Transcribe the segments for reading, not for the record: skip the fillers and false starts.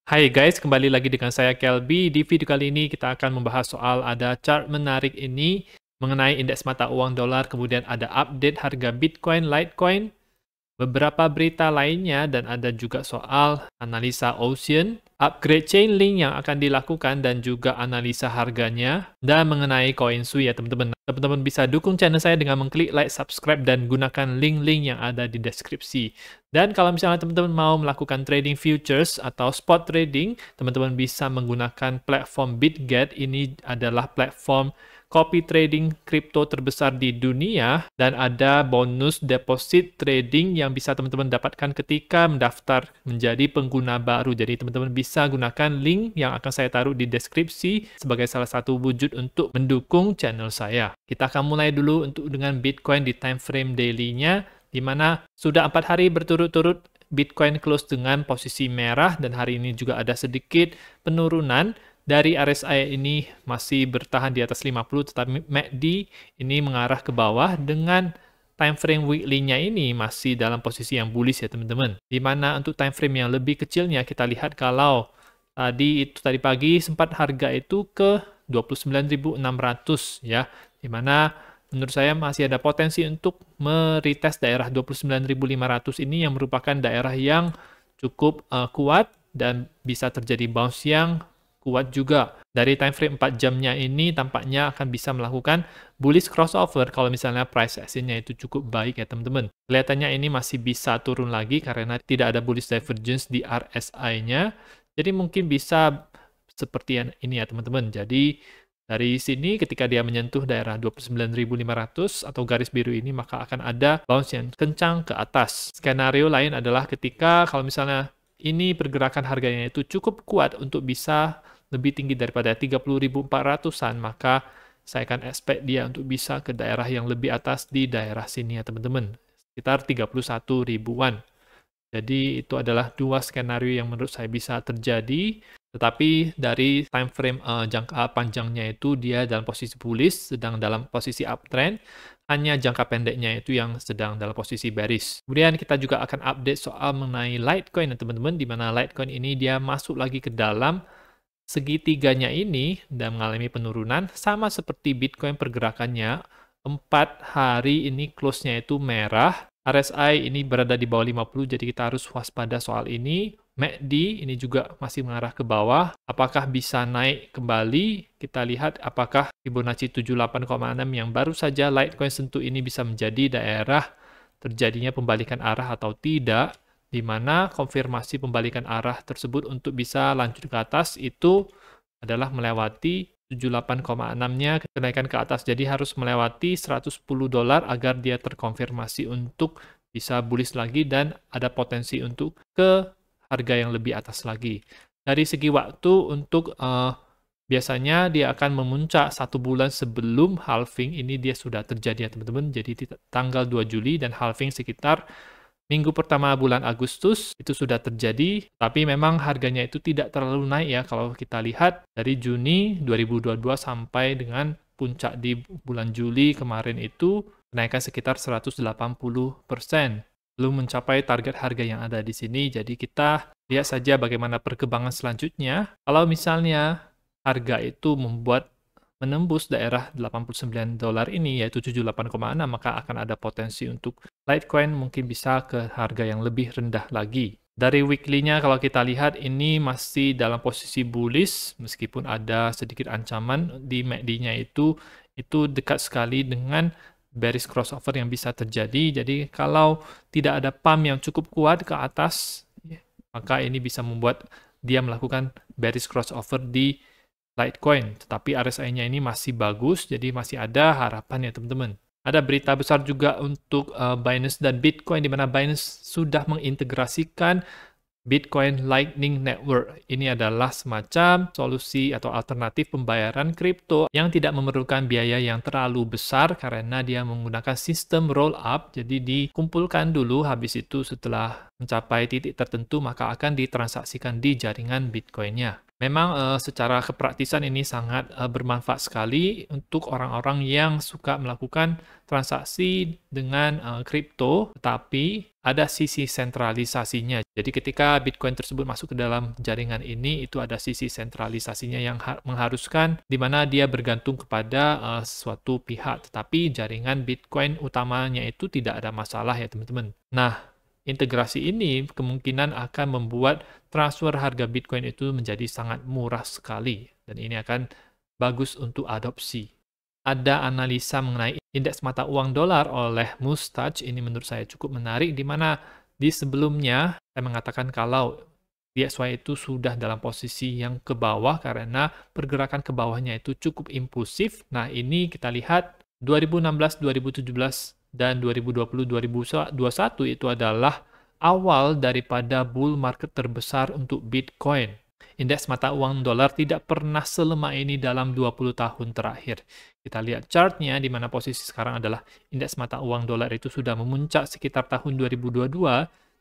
Hai guys, kembali lagi dengan saya Kelby. Di video kali ini kita akan membahas soal ada chart menarik ini mengenai indeks mata uang dolar, kemudian ada update harga Bitcoin, Litecoin, beberapa berita lainnya, dan ada juga soal analisa Ocean, upgrade Chainlink yang akan dilakukan, dan juga analisa harganya, dan mengenai koin Sui ya teman-teman. Teman-teman bisa dukung channel saya dengan mengklik like, subscribe, dan gunakan link-link yang ada di deskripsi. Dan kalau misalnya teman-teman mau melakukan trading futures atau spot trading, teman-teman bisa menggunakan platform BitGet. Ini adalah platform copy trading kripto terbesar di dunia, dan ada bonus deposit trading yang bisa teman-teman dapatkan ketika mendaftar menjadi pengguna baru. Jadi teman-teman bisa gunakan link yang akan saya taruh di deskripsi sebagai salah satu wujud untuk mendukung channel saya. Kita akan mulai dulu dengan Bitcoin di time frame daily-nya, di mana sudah 4 hari berturut-turut Bitcoin close dengan posisi merah, dan hari ini juga ada sedikit penurunan. Dari RSI ini masih bertahan di atas 50, tetapi MACD ini mengarah ke bawah dengan time frame weekly-nya ini masih dalam posisi yang bullish ya teman-teman. Di mana untuk time frame yang lebih kecilnya kita lihat kalau tadi pagi sempat harga itu ke 29.600 ya. Di mana menurut saya masih ada potensi untuk meretest daerah 29.500 ini yang merupakan daerah yang cukup kuat dan bisa terjadi bounce yang kuat juga. Dari time frame 4 jamnya ini tampaknya akan bisa melakukan bullish crossover kalau misalnya price action-nya itu cukup baik ya teman-teman. Kelihatannya ini masih bisa turun lagi karena tidak ada bullish divergence di RSI-nya. Jadi mungkin bisa seperti yang ini ya teman-teman. Jadi dari sini ketika dia menyentuh daerah 29.500 atau garis biru ini, maka akan ada bounce yang kencang ke atas. Skenario lain adalah ketika kalau misalnya ini pergerakan harganya itu cukup kuat untuk bisa lebih tinggi daripada 30.400-an, maka saya akan expect dia untuk bisa ke daerah yang lebih atas di daerah sini ya teman-teman, sekitar 31 ribuan. Jadi itu adalah dua skenario yang menurut saya bisa terjadi, tetapi dari time frame jangka panjangnya itu dia dalam posisi bullish, sedang dalam posisi uptrend, hanya jangka pendeknya itu yang sedang dalam posisi bearish. Kemudian kita juga akan update soal mengenai Litecoin teman-teman, di mana Litecoin ini dia masuk lagi ke dalam segitiganya ini dan mengalami penurunan, sama seperti Bitcoin pergerakannya. 4 hari ini close-nya itu merah, RSI ini berada di bawah 50, jadi kita harus waspada soal ini. MACD ini juga masih mengarah ke bawah. Apakah bisa naik kembali? Kita lihat apakah Fibonacci 78,6 yang baru saja Litecoin sentuh ini bisa menjadi daerah terjadinya pembalikan arah atau tidak, di mana konfirmasi pembalikan arah tersebut untuk bisa lanjut ke atas itu adalah melewati 78,6-nya kenaikan ke atas. Jadi harus melewati $110 agar dia terkonfirmasi untuk bisa bullish lagi dan ada potensi untuk ke harga yang lebih atas lagi. Dari segi waktu untuk biasanya dia akan memuncak 1 bulan sebelum halving. Ini dia sudah terjadi ya teman-teman. Jadi di tanggal 2 Juli dan halving sekitar minggu pertama bulan Agustus itu sudah terjadi, tapi memang harganya itu tidak terlalu naik ya kalau kita lihat dari Juni 2022 sampai dengan puncak di bulan Juli kemarin itu kenaikan sekitar 180%. Belum mencapai target harga yang ada di sini, jadi kita lihat saja bagaimana perkembangan selanjutnya. Kalau misalnya harga itu menembus daerah $89 ini, yaitu 78,6, maka akan ada potensi untuk Litecoin mungkin bisa ke harga yang lebih rendah lagi. Dari weekly-nya kalau kita lihat ini masih dalam posisi bullish, meskipun ada sedikit ancaman di MACD-nya itu dekat sekali dengan bearish crossover yang bisa terjadi. Jadi kalau tidak ada pump yang cukup kuat ke atas, maka ini bisa membuat dia melakukan bearish crossover di Litecoin, tetapi RSI-nya ini masih bagus, jadi masih ada harapan ya teman-teman. Ada berita besar juga untuk Binance dan Bitcoin, di mana Binance sudah mengintegrasikan Bitcoin Lightning Network. Ini adalah semacam solusi atau alternatif pembayaran kripto yang tidak memerlukan biaya yang terlalu besar karena dia menggunakan sistem roll up. Jadi dikumpulkan dulu, habis itu setelah mencapai titik tertentu maka akan ditransaksikan di jaringan Bitcoin-nya. Memang secara kepraktisan ini sangat bermanfaat sekali untuk orang-orang yang suka melakukan transaksi dengan kripto, tetapi ada sisi sentralisasinya. Jadi ketika Bitcoin tersebut masuk ke dalam jaringan ini, itu ada sisi sentralisasinya yang mengharuskan di mana dia bergantung kepada suatu pihak, tetapi jaringan Bitcoin utamanya itu tidak ada masalah ya teman-teman. Nah, integrasi ini kemungkinan akan membuat transfer harga Bitcoin itu menjadi sangat murah sekali, dan ini akan bagus untuk adopsi. Ada analisa mengenai indeks mata uang dolar oleh Mustach, ini menurut saya cukup menarik, di mana di sebelumnya saya mengatakan kalau DXY itu sudah dalam posisi yang ke bawah karena pergerakan ke bawahnya itu cukup impulsif. Nah, ini kita lihat 2016, 2017, dan 2020-2021 itu adalah awal daripada bull market terbesar untuk Bitcoin. Indeks mata uang dolar tidak pernah selemah ini dalam 20 tahun terakhir. Kita lihat chartnya, di mana posisi sekarang adalah indeks mata uang dolar itu sudah memuncak sekitar tahun 2022,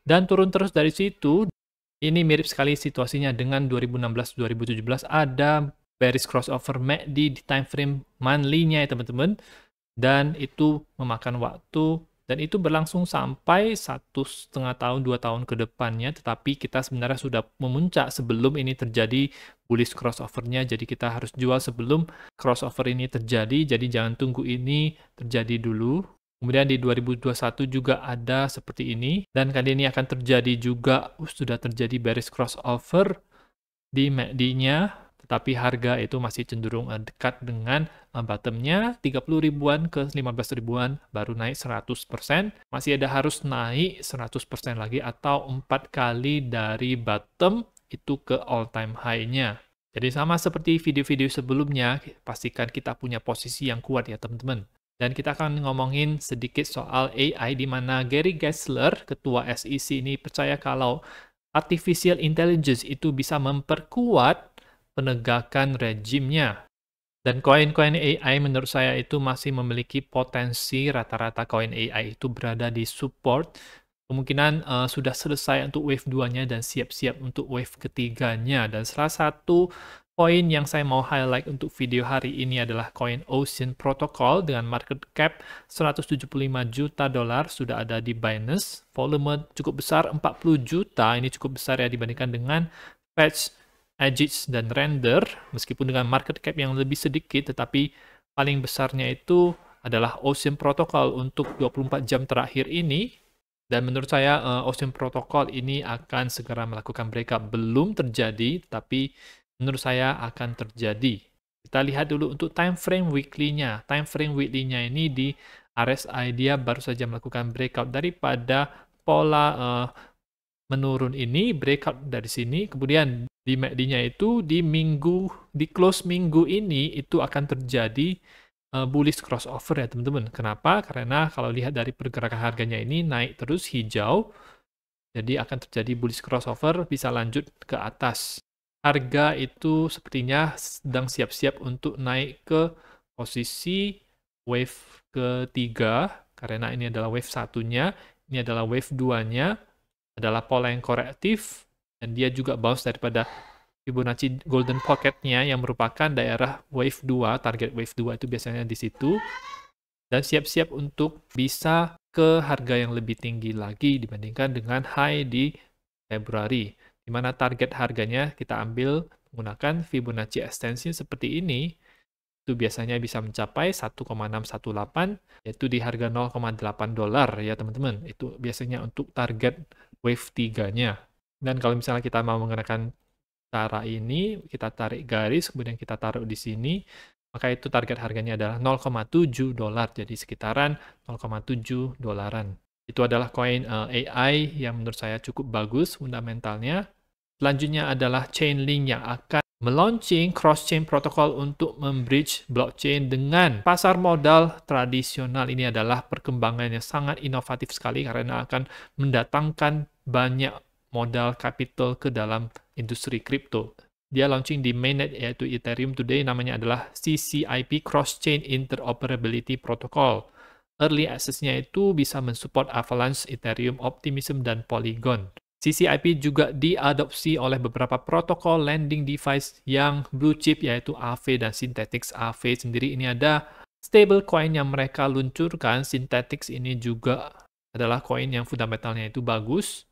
dan turun terus dari situ. Ini mirip sekali situasinya dengan 2016-2017, ada bearish crossover MACD di time frame monthly-nya ya teman-teman. Dan itu memakan waktu, dan itu berlangsung sampai 1,5 tahun, 2 tahun ke depannya, tetapi kita sebenarnya sudah memuncak sebelum ini terjadi bullish crossover-nya, jadi kita harus jual sebelum crossover ini terjadi, jadi jangan tunggu ini terjadi dulu. Kemudian di 2021 juga ada seperti ini, dan kali ini akan terjadi juga, sudah terjadi bearish crossover di MACD-nya, tetapi harga itu masih cenderung dekat dengan bottom-nya 30 ribuan ke 15 ribuan, baru naik 100%, masih ada harus naik 100% lagi atau 4 kali dari bottom itu ke all time high-nya. Jadi sama seperti video-video sebelumnya, pastikan kita punya posisi yang kuat ya teman-teman. Dan kita akan ngomongin sedikit soal AI, di mana Gary Gensler, ketua SEC ini percaya kalau artificial intelligence itu bisa memperkuat penegakan rejimnya. Dan koin-koin AI menurut saya itu masih memiliki potensi, rata-rata koin AI itu berada di support. Kemungkinan sudah selesai untuk wave 2-nya dan siap-siap untuk wave ketiganya. Dan salah satu koin yang saya mau highlight untuk video hari ini adalah koin Ocean Protocol dengan market cap 175 juta dolar, sudah ada di Binance. Volume cukup besar, 40 juta. Ini cukup besar ya dibandingkan dengan Fetch, Aegis, dan Render, meskipun dengan market cap yang lebih sedikit, tetapi paling besarnya itu adalah Ocean Protocol untuk 24 jam terakhir ini. Dan menurut saya Ocean Protocol ini akan segera melakukan breakout. Belum terjadi, tapi menurut saya akan terjadi. Kita lihat dulu untuk time frame weekly-nya. Time frame weekly-nya ini di RSI dia baru saja melakukan breakout daripada pola menurun ini, breakout dari sini, kemudian di MACD-nya itu di close minggu ini itu akan terjadi bullish crossover ya teman-teman. Kenapa? Karena kalau lihat dari pergerakan harganya ini naik terus hijau, jadi akan terjadi bullish crossover, bisa lanjut ke atas. Harga itu sepertinya sedang siap-siap untuk naik ke posisi wave ketiga, karena ini adalah wave satunya, ini adalah wave 2-nya, adalah pola yang korektif, dan dia juga bounce daripada Fibonacci Golden Pocket-nya yang merupakan daerah wave 2, target wave 2 itu biasanya di situ, dan siap-siap untuk bisa ke harga yang lebih tinggi lagi dibandingkan dengan high di Februari, di mana target harganya kita ambil menggunakan Fibonacci extension seperti ini, itu biasanya bisa mencapai 1,618, yaitu di harga 0,8 dolar ya teman-teman. Itu biasanya untuk target wave 3-nya. Dan kalau misalnya kita mau menggunakan cara ini, kita tarik garis, kemudian kita taruh di sini, maka itu target harganya adalah 0,7 dolar, jadi sekitaran 0,7 dolaran. Itu adalah koin AI yang menurut saya cukup bagus fundamentalnya. Selanjutnya adalah Chainlink yang akan melaunching cross-chain protokol untuk membridge blockchain dengan pasar modal tradisional. Ini adalah perkembangan yang sangat inovatif sekali karena akan mendatangkan banyak modal capital ke dalam industri kripto. Dia launching di mainnet yaitu Ethereum today, namanya adalah CCIP Cross-Chain Interoperability Protocol. Early access-nya itu bisa mensupport Avalanche, Ethereum, Optimism, dan Polygon. CCIP juga diadopsi oleh beberapa protokol lending device yang blue chip, yaitu Aave dan Synthetix. Aave sendiri ini ada stablecoin yang mereka luncurkan. Synthetix ini juga adalah koin yang fundamentalnya itu bagus,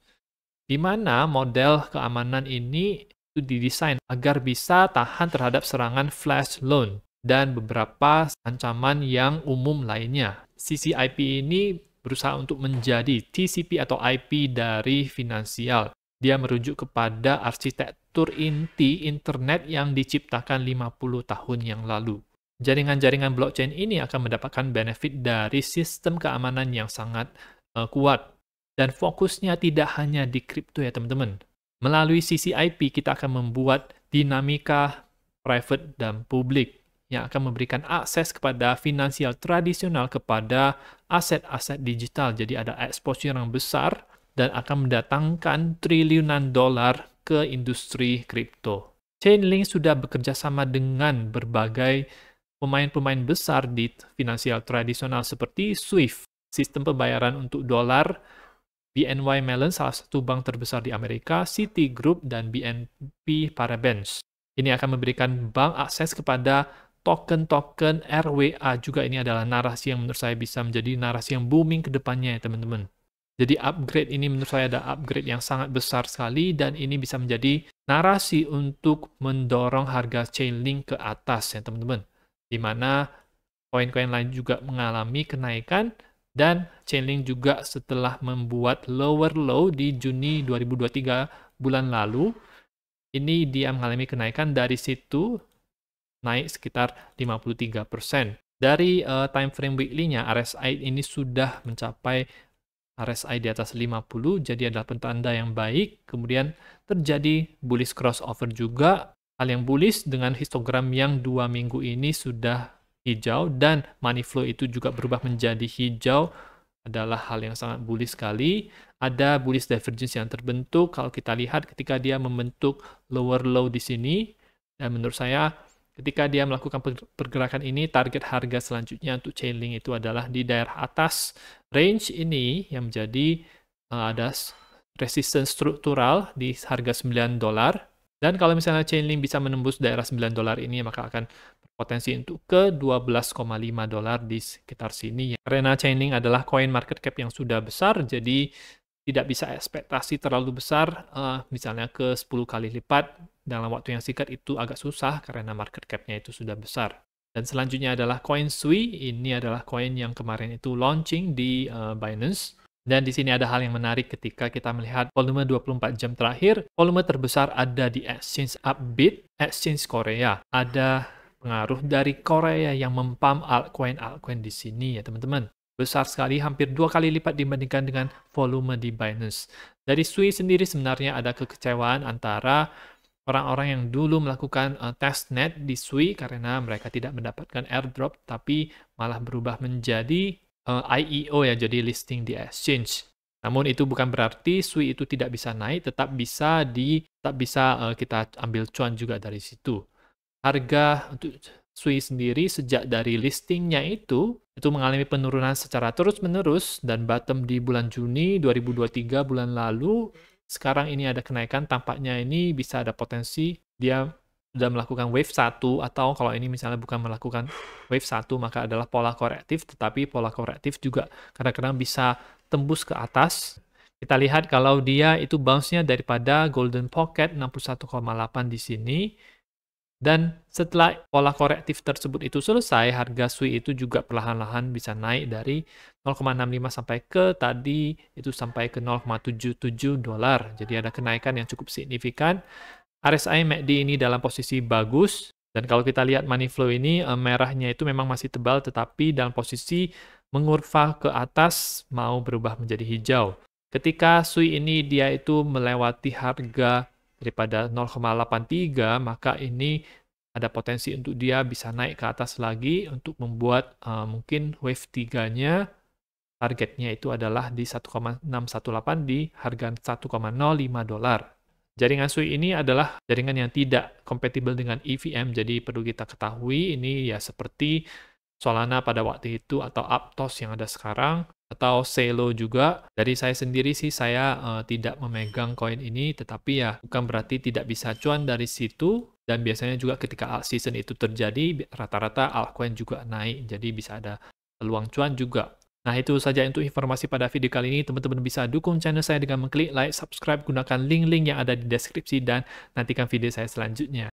di mana model keamanan ini itu didesain agar bisa tahan terhadap serangan flash loan dan beberapa ancaman yang umum lainnya. CCIP ini berusaha untuk menjadi TCP atau IP dari finansial. Dia merujuk kepada arsitektur inti internet yang diciptakan 50 tahun yang lalu. Jaringan-jaringan blockchain ini akan mendapatkan benefit dari sistem keamanan yang sangat kuat. Dan fokusnya tidak hanya di kripto ya teman-teman. Melalui CCIP kita akan membuat dinamika private dan publik yang akan memberikan akses kepada finansial tradisional kepada aset-aset digital. Jadi ada exposure yang besar dan akan mendatangkan triliunan dolar ke industri kripto. Chainlink sudah bekerja sama dengan berbagai pemain-pemain besar di finansial tradisional seperti SWIFT, sistem pembayaran untuk dolar, BNY Mellon, salah satu bank terbesar di Amerika, Citigroup, dan BNP Paribas. Ini akan memberikan bank akses kepada token-token RWA. Juga ini adalah narasi yang menurut saya bisa menjadi narasi yang booming ke depannya ya teman-teman. Jadi upgrade ini menurut saya ada upgrade yang sangat besar sekali dan ini bisa menjadi narasi untuk mendorong harga Chainlink ke atas ya teman-teman. Di mana koin-koin lain juga mengalami kenaikan. Dan Chainlink juga setelah membuat lower low di Juni 2023 bulan lalu, ini dia mengalami kenaikan dari situ naik sekitar 53%. Dari time frame weekly-nya, RSI ini sudah mencapai RSI di atas 50, jadi adalah petanda yang baik. Kemudian terjadi bullish crossover juga. Hal yang bullish dengan histogram yang 2 minggu ini sudah hijau dan money flow itu juga berubah menjadi hijau adalah hal yang sangat bullish sekali. Ada bullish divergence yang terbentuk kalau kita lihat ketika dia membentuk lower low di sini, dan menurut saya ketika dia melakukan pergerakan ini, target harga selanjutnya untuk Chainlink itu adalah di daerah atas range ini yang menjadi ada resistance struktural di harga $9. Dan kalau misalnya Chainlink bisa menembus daerah $9 ini, maka akan potensi untuk ke $12,5 di sekitar sini. Karena Chainlink adalah koin market cap yang sudah besar, jadi tidak bisa ekspektasi terlalu besar, misalnya ke 10 kali lipat dalam waktu yang singkat itu agak susah karena market cap-nya itu sudah besar. Dan selanjutnya adalah koin Sui. Ini adalah koin yang kemarin itu launching di Binance. Dan di sini ada hal yang menarik ketika kita melihat volume 24 jam terakhir. Volume terbesar ada di exchange Upbit, exchange Korea. Ada pengaruh dari Korea yang mempump altcoin di sini ya teman-teman. Besar sekali, hampir 2 kali lipat dibandingkan dengan volume di Binance. Dari Sui sendiri sebenarnya ada kekecewaan antara orang-orang yang dulu melakukan testnet di Sui karena mereka tidak mendapatkan airdrop, tapi malah berubah menjadi IEO ya, jadi listing di exchange. Namun itu bukan berarti Sui itu tidak bisa naik, tetap bisa kita ambil cuan juga dari situ. Harga untuk Sui sendiri sejak dari listingnya itu mengalami penurunan secara terus-menerus dan bottom di bulan Juni 2023 bulan lalu. Sekarang ini ada kenaikan, tampaknya ini bisa ada potensi dia sudah melakukan wave 1 atau kalau ini misalnya bukan melakukan wave 1 maka adalah pola korektif, tetapi pola korektif juga kadang-kadang bisa tembus ke atas. Kita lihat kalau dia itu bounce-nya daripada golden pocket 61,8 di sini. Dan setelah pola korektif tersebut itu selesai, harga Sui itu juga perlahan-lahan bisa naik dari 0,65 sampai ke tadi itu sampai ke $0,77. Jadi ada kenaikan yang cukup signifikan. RSI MACD ini dalam posisi bagus. Dan kalau kita lihat money flow ini, merahnya itu memang masih tebal, tetapi dalam posisi mengurva ke atas mau berubah menjadi hijau. Ketika Sui ini dia itu melewati harga daripada 0,83, maka ini ada potensi untuk dia bisa naik ke atas lagi untuk membuat mungkin wave 3-nya targetnya itu adalah di 1,618 di harga $1,05. Jaringan Sui ini adalah jaringan yang tidak kompatibel dengan EVM, jadi perlu kita ketahui ini ya seperti Solana pada waktu itu atau Aptos yang ada sekarang, atau Celo juga. Dari saya sendiri sih saya tidak memegang koin ini, tetapi ya bukan berarti tidak bisa cuan dari situ. Dan biasanya juga ketika alt season itu terjadi, rata-rata altcoin juga naik, jadi bisa ada peluang cuan juga. Nah, itu saja untuk informasi pada video kali ini. Teman-teman bisa dukung channel saya dengan mengklik like, subscribe, gunakan link-link yang ada di deskripsi, dan nantikan video saya selanjutnya.